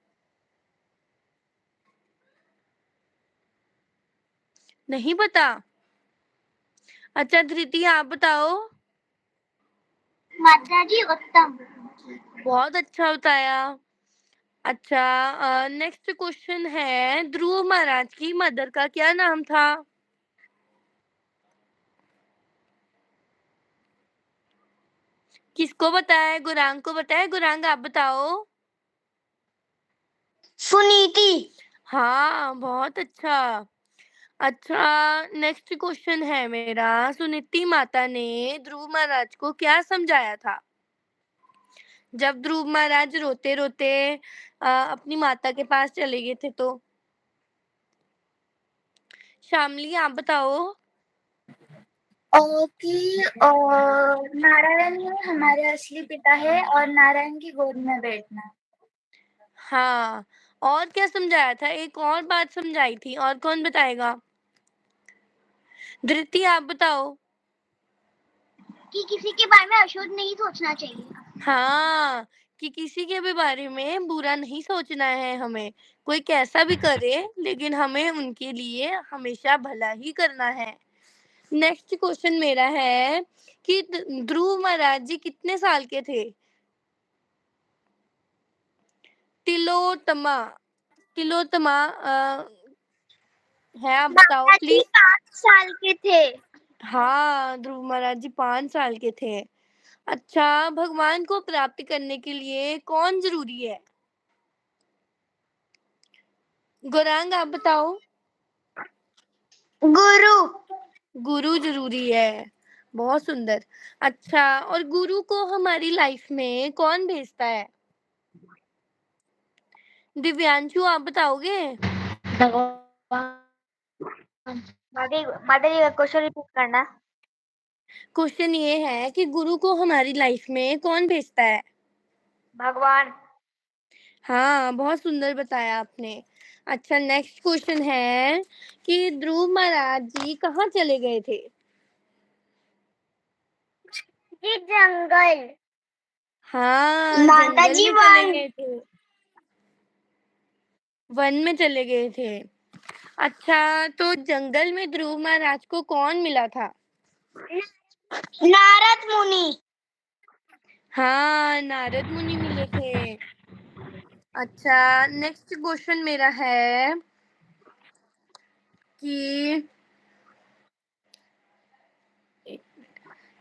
नहीं पता? अच्छा, धृति, आप बताओ? माता जी, उत्तम। बहुत अच्छा बताया। अच्छा, नेक्स्ट क्वेश्चन है ध्रुव महाराज की मदर का क्या नाम था? किसको पता है? गुरांग को पता है? गुरांग, आप बताओ? सुनीति। हाँ, बहुत अच्छा। अच्छा, नेक्स्ट क्वेश्चन है मेरा, सुनीति माता ने ध्रुव महाराज को क्या समझाया था? जब ध्रुव महाराज रोते-रोते अपनी माता के पास चले गए थे तो? शामली, आप बताओ? कि नारायण ही हमारे असली पिता है और नारायण की गोद में बैठना। हाँ, और क्या समझाया था? एक और बात समझाई थी, और कौन बताएगा? धृति, आप बताओ? कि किसी के बारे में अशुद्ध नहीं सोचना चाहिए। हाँ, कि किसी के भी बारे में बुरा नहीं सोचना है हमें। कोई कैसा भी करे, लेकिन हमें उनके लिए हमेशा भला ही करना है। नेक्स्ट क्वेश्चन मेरा है कि ध्रुव महाराज जी कितने साल के थे? तिलोत्तमा, तिलोत्तमा है, आप बताओ माता जी, प्लीज? 5 साल के थे। हाँ, ध्रुव महाराज जी 5 साल के थे। अच्छा, भगवान को प्राप्त करने के लिए कौन जरूरी है? गौरांग, आप बताओ? गुरु। गुरु जरूरी है। बहुत सुंदर। अच्छा, और गुरु को हमारी लाइफ में कौन भेजता है? दिव्यांशु, आप बताओगे? माता जी का क्वेश्चन रिपीट करना। क्वेश्चन ये है कि गुरु को हमारी लाइफ में कौन भेजता है? भगवान। हाँ, बहुत सुंदर बताया आपने। अच्छा, नेक्स्ट क्वेश्चन है कि ध्रुव महाराज जी कहाँ चले गए थे? जी, जंगल। हाँ, माता जंगल जी, में चले वन। गए थे। वन में चले गए थे। अच्छा, तो जंगल में ध्रुव महाराज को कौन मिला था? नारद मुनि। हाँ, नारद मुनि मिले थे। अच्छा, नेक्स्ट क्वेश्चन मेरा है कि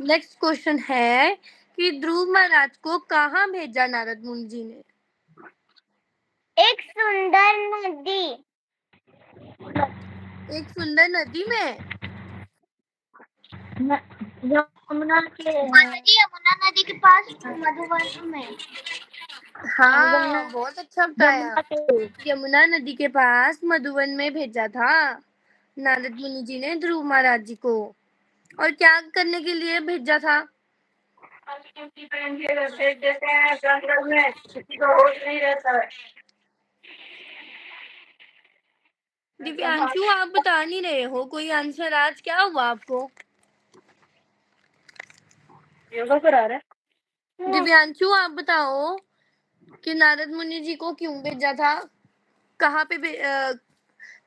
नेक्स्ट क्वेश्चन है कि ध्रुव महाराज को कहाँ भेजा नारद मुनि जी ने? एक सुंदर नदी। एक सुंदर नदी में? यमुना नदी के पास मधुवन में। हाँ, बहुत अच्छा बताया। यमुना नदी के पास मधुवन में भेजा था नारद मुनि जी ने ध्रुव महाराज जी को। और क्या करने के लिए भेजा था? दिव्यांशु, आप बता नहीं रहे हो कोई आंसर। आज क्या हुआ आपको? योगा करा रहा है। दिव्यांशु, आप बताओ कि नारद मुनि जी को क्यों भेजा था? कहाँ पे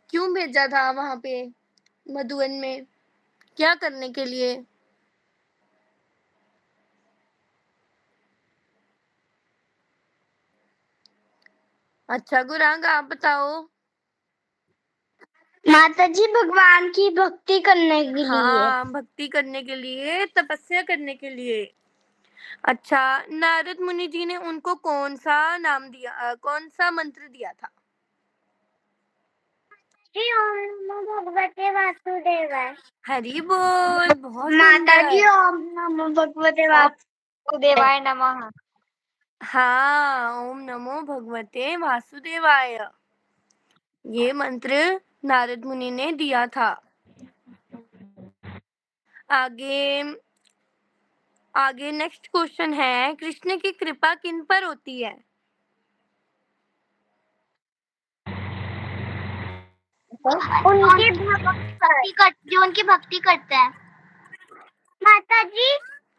क्यों भेजा था वहां पे मधुवन में? क्या करने के लिए? अच्छा गुरांग, आप बताओ। माता जी भगवान की भक्ति करने के लिए। हाँ, भक्ति करने के लिए, तपस्या करने के लिए। अच्छा, नारद मुनि जी ने उनको कौन सा नाम दिया, कौन सा मंत्र दिया था? ओम नमो भगवते वासुदेवाय। हरि बोल, बहुत माता जी सुंदर। ओम नमो भगवते वासुदेवाय नमः। हाँ, ओम नमो भगवते वासुदेवाय, ये मंत्र नारद मुनि ने दिया था। आगे नेक्स्ट क्वेश्चन है, कृष्ण की कृपा किन पर होती है? उनकी जो उनकी भक्ति करता है। माता जी।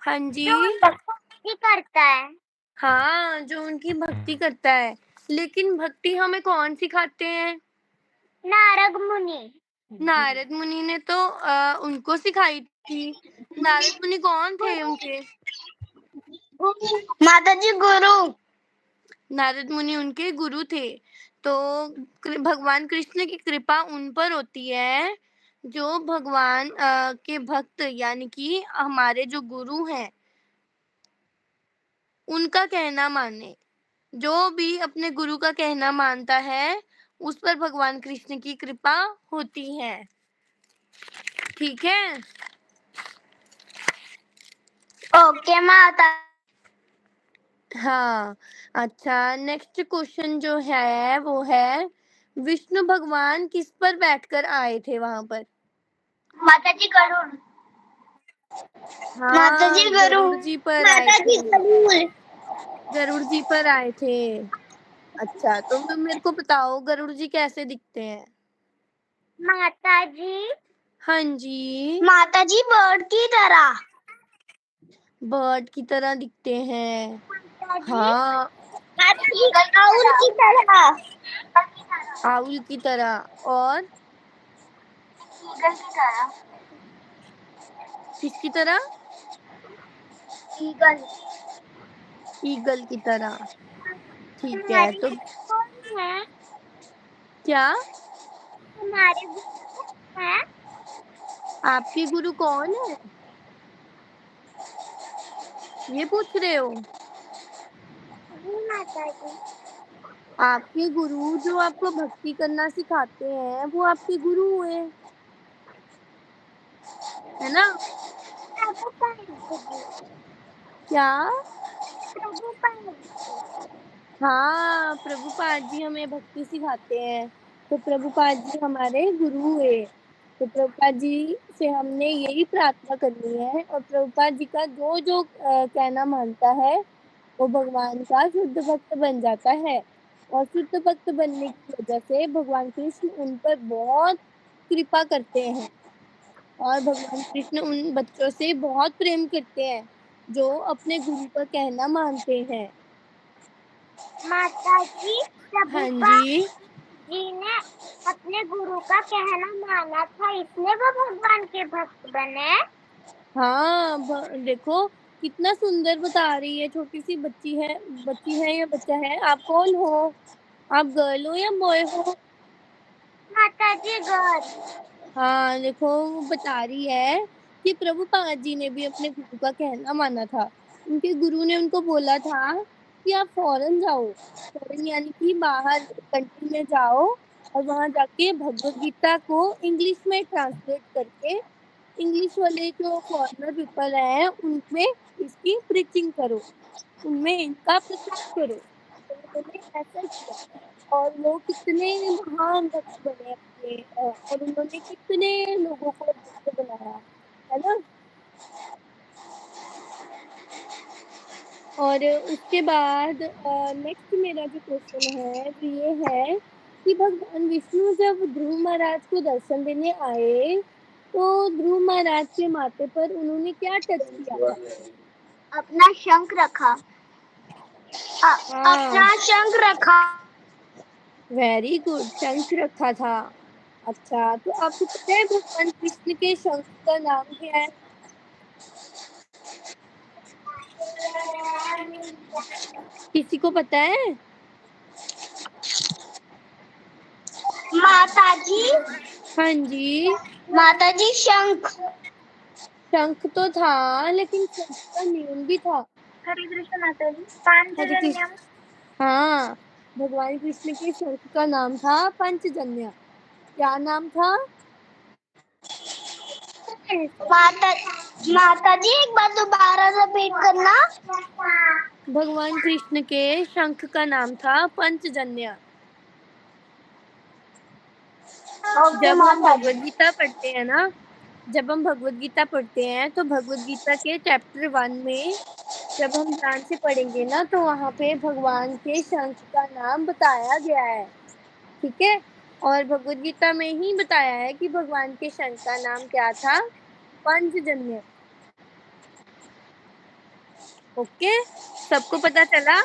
हाँ जी। जो भक्ति करता है। हाँ, जो उनकी भक्ति करता है। लेकिन भक्ति हमें कौन सिखाते हैं? नारद मुनि। नारद मुनि ने तो उनको सिखाई थी। नारद मुनि कौन थे उनके? माता जी गुरु। नारद मुनि उनके गुरु थे। तो भगवान कृष्ण की कृपा उन पर होती है जो भगवान के भक्त, यानी कि हमारे जो गुरु हैं, उनका कहना माने। जो भी अपने गुरु का कहना मानता है, उस पर भगवान कृष्ण की कृपा होती है। ठीक है? ओके माता। हाँ। अच्छा, नेक्स्ट क्वेश्चन जो है वो है, विष्णु भगवान किस पर बैठकर आए थे वहां पर? माता जी गरुड़। हाँ, माता जी गरुड़ जी पर आए माता जी थे। गरुड़। गरुड़ जी पर आए थे। अच्छा, तो मेरे को बताओ गरुड़ जी कैसे दिखते हैं? माता जी। हाँ जी। माता जी बर्ड की तरह। बर्ड की तरह दिखते हैं। माता जी। हाँ। माता जी आउल की तरह। आउल की तरह। और ईगल की तरह। किसकी तरह? ईगल। ईगल की तरह। ठीक है, हमारी तो कौन है? क्या? हमारे गुरु है? आपके गुरु कौन है? ये पूछ रहे हो? माता जी। आपके गुरु जो आपको भक्ति करना सिखाते हैं, वो आपके गुरु हुए, है ना? क्या? हाँ, प्रभुपाद जी हमें भक्ति सिखाते हैं, तो प्रभुपाद जी हमारे गुरु हुए। तो प्रभुपाद जी से हमने यही प्रार्थना करनी है, और प्रभुपाद जी का जो जो कहना मानता है, वो भगवान का शुद्ध भक्त बन जाता है। और शुद्ध भक्त बनने की वजह से भगवान कृष्ण उन पर बहुत कृपा करते हैं, और भगवान कृष्ण उन बच्चों से बहुत प्रेम करते हैं जो अपने गुरु का कहना मानते हैं। माता जी हाँ जी। जी ने अपने गुरु का कहना माना था, इसलिए वो भगवान के भक्त बने। हाँ, देखो कितना सुंदर बता रही है। छोटी सी बच्ची है या बच्चा है? आप कौन हो? आप गर्ल हो या बॉय हो? माता जी गर्ल। हाँ, देखो वो बता रही है कि प्रभुपाद जी ने भी अपने गुरु का कहना माना था। उनके गुरु ने उनको बोला था कि आप फॉरेन जाओ, फॉरेन यानी कि बाहर कंट्री में जाओ और वहाँ जाके भगवद गीता को इंग्लिश में ट्रांसलेट करके इंग्लिश वाले जो फॉरेनर पीपल हैं उनमें इसकी प्रीचिंग करो, उनमें इनका प्रचार करो। तो उन्होंने ऐसा किया और वो कितने महान भक्त बने अपने और उन्होंने कितने लोगों को भक्त बनाया, है ना? और उसके बाद नेक्स्ट मेरा जो क्वेश्चन है वो ये है कि भगवान विष्णु जब ध्रुव महाराज को दर्शन देने आए तो ध्रुव महाराज के माथे पर उन्होंने क्या टच किया था? अपना शंख रखा। अपना शंख रखा। वेरी गुड, शंख रखा था। अच्छा, तो आपको पता है भगवान कृष्ण के शंख का नाम क्या है? किसी को पता है? माता जी। हाँ जी। माता जी शंख। शंख तो था लेकिन शंख का नेम भी था। हरे कृष्ण माता जी। पांचजन्यम। हाँ, भगवान कृष्ण के शंख का नाम था पंचजन्य। क्या नाम था? माता जी एक बार दोबारा रिपीट करना। भगवान कृष्ण के शंख का नाम था पंचजन्य। जब हम भगवद गीता पढ़ते हैं ना, जब हम भगवद गीता पढ़ते हैं तो भगवद गीता के चैप्टर 1 में जब हम ध्यान से पढ़ेंगे ना तो वहाँ पे भगवान के शंख का नाम बताया गया है, ठीक है? और भगवद गीता में ही बताया है कि भगवान के शंख का नाम क्या था? पंचजन्य। ओके, सबको पता चला?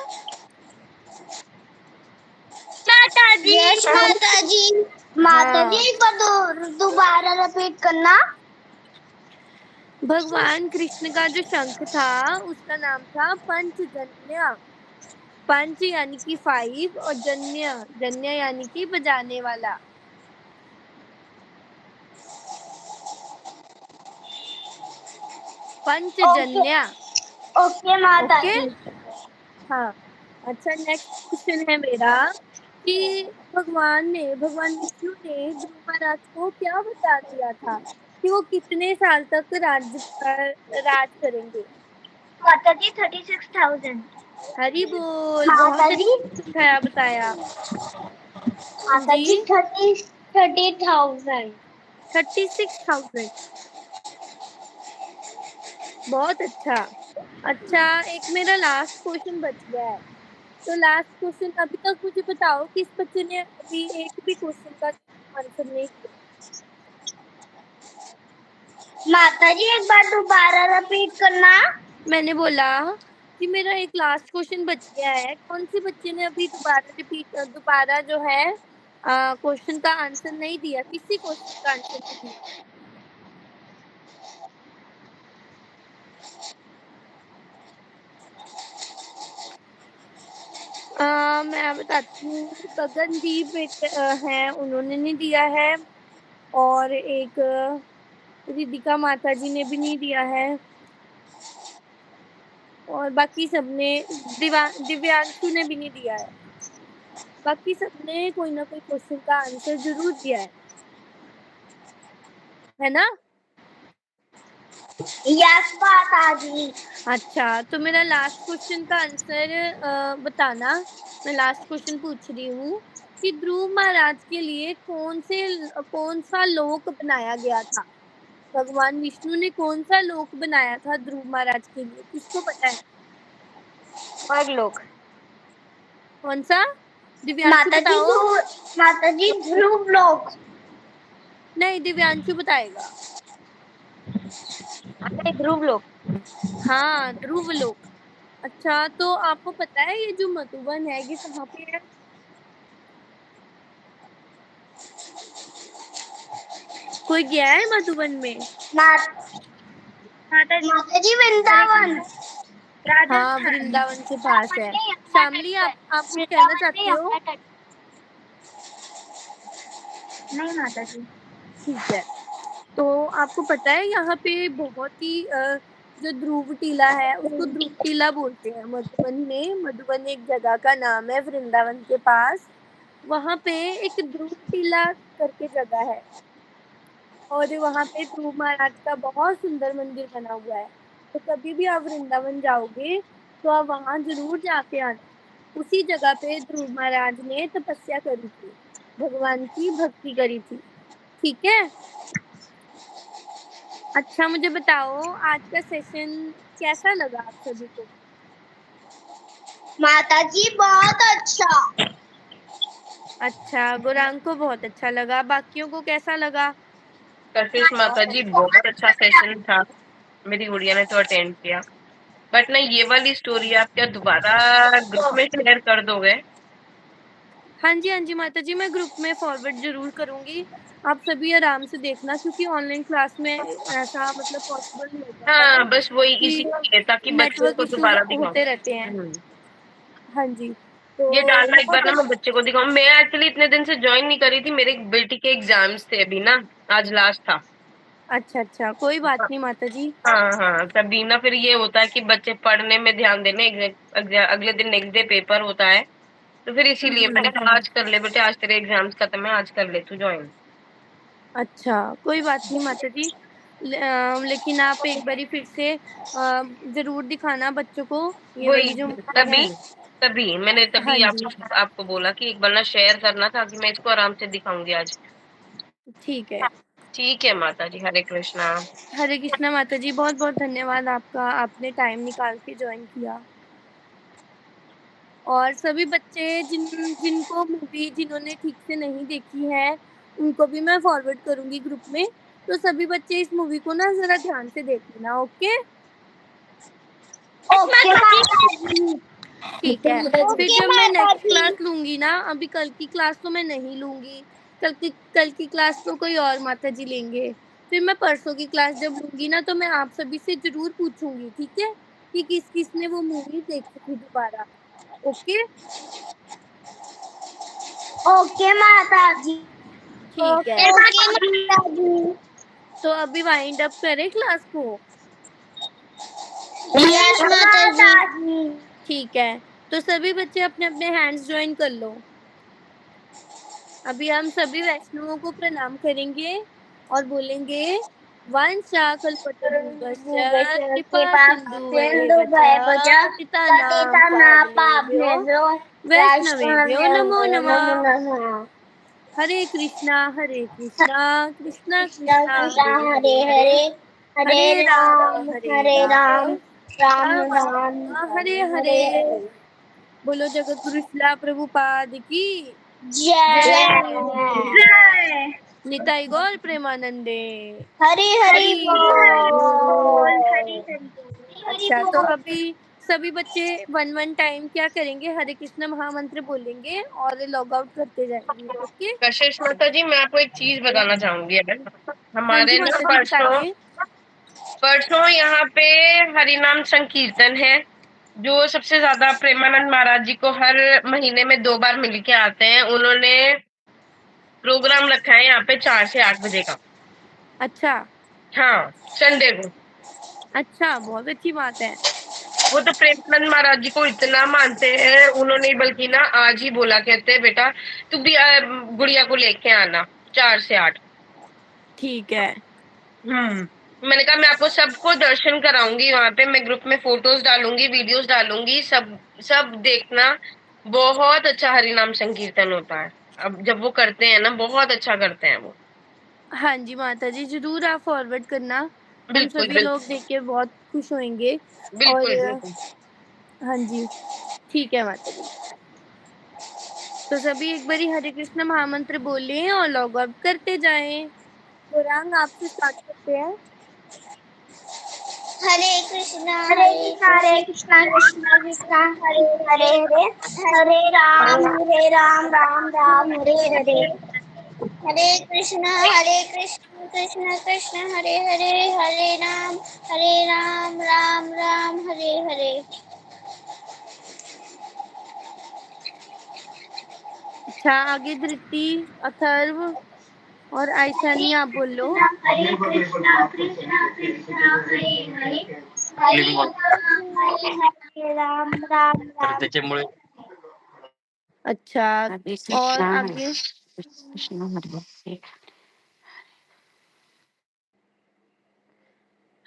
माता जी। यस माता जी। माता जी एक बार दोबारा रिपीट करना। भगवान कृष्ण का जो शंख था उसका नाम था पंचजन्य। पंच यानी कि 5 और जन्य, जन्य यानी कि बजाने वाला। पंचजन्य। ओके माता जी। हाँ, अच्छा नेक्स्ट क्वेश्चन है मेरा कि भगवान विष्णु ने ध्रुव महाराज को क्या बता दिया था कि वो कितने साल तक राज करेंगे? माता जी 36,000। हरि बोल, माता बहुत जी। अच्छा बताया। माता जी 30,000। 36,000, बहुत अच्छा। अच्छा, एक मेरा लास्ट क्वेश्चन बच गया है, तो लास्ट क्वेश्चन अभी तक मुझे बताओ किस बच्चे ने अभी एक भी क्वेश्चन का आंसर नहीं किया? माता जी एक बार दोबारा रिपीट करना। मैंने बोला कि मेरा एक लास्ट क्वेश्चन बच गया है, कौन से बच्चे ने अभी दोबारा जो है क्वेश्चन का आंसर नहीं दिया? किसी क्वेश्चन का आंसर नहीं दिया? मैं बताती हूँ, गगनदीप हैं, उन्होंने नहीं दिया है और एक रिदिका माता जी ने भी नहीं दिया है और बाकी सबने दिव्यांशु ने भी नहीं दिया है। बाकी सबने कोई ना कोई क्वेश्चन का आंसर जरूर दिया है ना? यस माता जी। अच्छा, तो मेरा लास्ट क्वेश्चन का आंसर बताना। मैं लास्ट क्वेश्चन पूछ रही हूँ कि ध्रुव महाराज के लिए कौन सा लोक बनाया गया था? भगवान विष्णु ने कौन सा लोक बनाया था ध्रुव महाराज के लिए? किसको पता है? स्वर्गलोक। कौन सा? दिव्यांशु बताओ। माता जी ध्रुव लोक। नहीं, दिव्यांशु बताएगा। ध्रुव लोक। हाँ, ध्रुव लोक। अच्छा, तो आपको पता है ये जो मधुबन है ये कहाँ पे है? कोई गया है मधुबन में? माता जी वृंदावन। हाँ, वृंदावन के पास है। शामली, आप कुछ कहना चाहते हो? नहीं माता जी। ठीक है। तो आपको पता है यहाँ पे बहुत ही जो ध्रुव टीला है उसको ध्रुव टीला बोलते हैं मधुबन में। मधुबन एक जगह का नाम है वृंदावन के पास। वहाँ पे एक ध्रुव टीला करके जगह है और वहाँ पे ध्रुव महाराज का बहुत सुंदर मंदिर बना हुआ है। तो कभी भी आप वृंदावन जाओगे तो आप वहाँ जरूर जाके आना। उसी जगह पे ध्रुव महाराज ने तपस्या करी थी, भगवान की भक्ति करी थी। ठीक है। अच्छा, मुझे बताओ आज का सेशन कैसा लगा आप सभी को? माता जी बहुत अच्छा। अच्छा, गौरांग को बहुत अच्छा लगा, बाकियों को कैसा लगा? कशिश माता जी बहुत अच्छा सेशन था, मेरी गुड़िया ने तो अटेंड किया। बट नहीं, ये वाली स्टोरी आप क्या दोबारा ग्रुप में शेयर कर दोगे? हाँ जी माता जी, मैं ग्रुप में फॉरवर्ड जरूर करूंगी। आप सभी आराम से देखना क्योंकि ऑनलाइन क्लास में ऐसा मतलब पॉसिबल नहीं होता है हाँ, बस वही इसीलिए ताकि बच्चों नेटवर्क को इश्यूज दोबारा दिखाऊं। होते रहते हैं। हाँ जी, तो ये डालना एक बार ना, मैं बहुत बच्चे को दिखाऊं। मैं एक्चुअली इतने दिन से ज्वाइन नहीं करी थी, मेरे बेटी के एग्जाम्स थे अभी ना, आज लास्ट था। अच्छा, कोई बात नहीं माता जी। हाँ, तभी ना फिर ये होता है कि बच्चे पढ़ने में ध्यान देने, अगले दिन नेक्स्ट डे पेपर होता है, तो फिर इसीलिए मैंने कहा आज कर ले बेटे, आज तेरे एग्जाम्स खत्म है, आज कर ले तू ज्वाइन। अच्छा, कोई बात नहीं माता जी। लेकिन आप एक बारी फिर से जरूर दिखाना बच्चों को ये वाली जो मूवी है। तभी मैंने हाँ जी, आपको बोला कि एक बार ना शेयर करना ताकि मैं इसको आराम से दिखाऊंगी आज। ठीक है। ठीक है माता जी, हरे कृष्णा। हरे कृष्णा माता जी, बहुत बहुत धन्यवाद आपका, आपने टाइम निकाल के ज्वाइन किया। और सभी बच्चे जिनको मूवी जिन्होंने ठीक से नहीं देखी है उनको भी मैं फॉरवर्ड करूंगी ग्रुप में, तो सभी बच्चे इस मूवी को ना जरा ध्यान से देख लेना। ओके ठीक है। फिर जब मैं नेक्स्ट क्लास लूंगी ना, अभी कल की क्लास तो मैं नहीं लूंगी, कल की क्लास तो कोई और माता जी लेंगे। फिर मैं परसों की क्लास जब लूंगी ना तो मैं आप सभी से जरूर पूछूंगी, ठीक है, कि किस किस ने वो मूवी देखी थी दोबारा। ओके ओके माता जी। ठीक है। ओके माता जी। तो अभी वाइंड अप करें क्लास को? यस माता जी। ठीक है, तो सभी बच्चे अपने अपने हैंड्स ज्वाइन कर लो। अभी हम सभी वैष्णवों को प्रणाम करेंगे और बोलेंगे वंशा कल्पतरुभ्यश्च कृपा सिन्धुभ्येव पतितानां पावनेभ्यो वैष्णवेभ्यो नमो नमः। हरे कृष्णा कृष्णा कृष्णा हरे हरे, हरे राम राम राम हरे हरे। बोलो जगत गुरु शिला प्रभुपाद की जय। निताई गौर प्रेमानंदे। हरि हरि बोल। अच्छा, तो अभी सभी बच्चे वन टाइम क्या करेंगे, हरे कृष्ण महामंत्र बोलेंगे और लॉग आउट करते जाएंगे। ओके कशिश माता जी, मैं आपको एक चीज बताना चाहूंगी। अगर हाँ जी हमारे ना माता जी बताइए। परसों यहाँ पे हरिनाम संकीर्तन है, जो सबसे ज्यादा प्रेमानंद महाराज जी को हर महीने में 2 बार मिल के आते हैं। उन्होंने प्रोग्राम रखा है यहाँ पे 4 से 8 बजे का। अच्छा हाँ, संडे को। अच्छा, बहुत अच्छी बात है। वो तो प्रेमानंद महाराज जी को इतना मानते हैं, उन्होंने बल्कि ना आज ही बोला, कहते हैं बेटा तू भी गुड़िया को लेके आना 4 से 8। ठीक है। मैंने कहा मैं आपको सबको दर्शन कराऊंगी वहां पे, मैं ग्रुप में फोटोज डालूंगी, वीडियोस डालूंगी, सब देखना। बहुत अच्छा हरिनाम संकीर्तन होता है। अब जब वो करते हैं ना, बहुत अच्छा करते हैं वो। हाँ जी माता जी, जरूर आप फॉरवर्ड करना, हम बिल्कुल सभी लोग देख के बहुत खुश होंगे। बिल्कुल और बिल्कुल। हाँ जी ठीक है माता जी। तो सभी एक बारी हरे कृष्ण महामंत्र बोले और लॉग आउट करते जाएं। गौरांग आपसे स्टार्ट करते हैं। हरे कृष्णा कृष्णा कृष्णा हरे हरे, हरे राम राम हरे हरे। हरे कृष्णा कृष्ण कृष्ण हरे हरे, हरे राम राम राम हरे हरे। अच्छा, आगे धृति, अथर्व और आयशानी आप बोलो। हरे कृष्णा कृष्ण कृष्ण हरे हरे, हरे राम राम राम। अच्छा, और आगे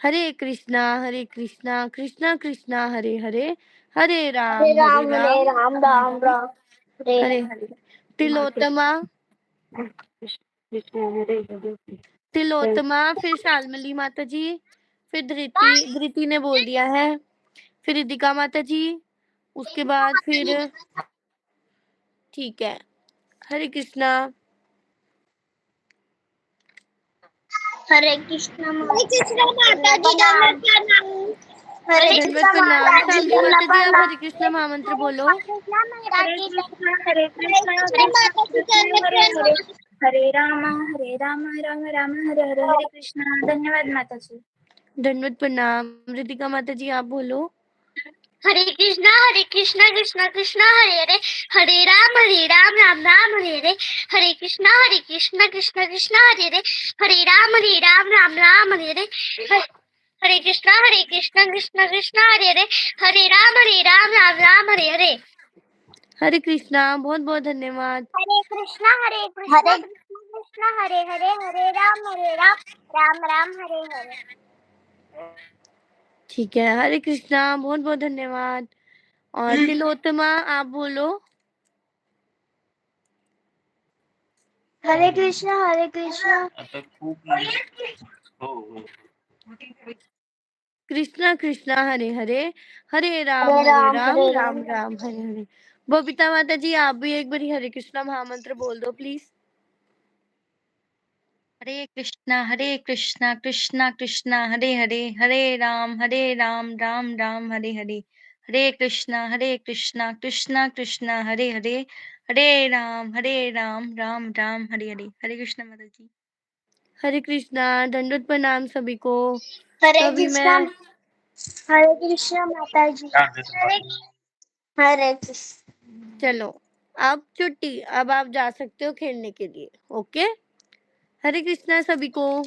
हरे कृष्णा कृष्णा कृष्णा हरे हरे, हरे राम राम राम राम हरे हरे। तिलोत्तमा, फिर शालमली माता जी, फिर धृति ने बोल दिया है, फिर रिदिका माता जी, उसके बाद फिर ठीक है। हरे कृष्णा। हरे कृष्णा माता जी का मैं प्रणाम। हरे दंडवत कृष्णा प्रणाम। माता जी शालमली का मैं माता जी, आप प्रणाम। हरे कृष्णा महामंत्र बोलो। हरे कृष्णा माता जी का मैं प्रणाम। हरे राम राम राम हरे हरे, हरे कृष्णा। धन्यवाद माता जी। दंडवत प्रणाम। रिदिका माता जी आप बोलो। हरे कृष्णा कृष्ण कृष्ण हरे हरे, हरे राम राम राम हरे हरे, हरे कृष्णा कृष्ण कृष्ण हरे हरे, हरे राम राम राम हरे हरे, हरे कृष्णा कृष्ण कृष्ण हरे हरे, हरे राम राम राम हरे हरे। हरे कृष्णा, बहुत बहुत धन्यवाद। हरे कृष्णा कृष्ण हरे हरे, हरे राम राम राम हरे हरे। ठीक है, हरे कृष्णा, बहुत बहुत धन्यवाद। और तिलोत्तमा आप बोलो। हरे कृष्णा कृष्णा कृष्णा हरे हरे, हरे राम राम राम हरे हरे। बबीता माता जी आप भी एक बारी हरे कृष्णा महामंत्र बोल दो प्लीज। हरे कृष्णा कृष्णा कृष्णा हरे हरे, हरे राम राम राम हरे हरे, हरे कृष्णा कृष्णा कृष्णा हरे हरे, हरे राम राम राम हरे हरे। हरे कृष्णा माता जी। हरे कृष्णा, दंडवत प्रणाम सभी को। हरे तो अभी मैं कृष्णा माता जी। हरे कृष्ण। चलो अब छुट्टी, अब आप जा सकते हो खेलने के लिए। ओके, हरे कृष्णा सभी को।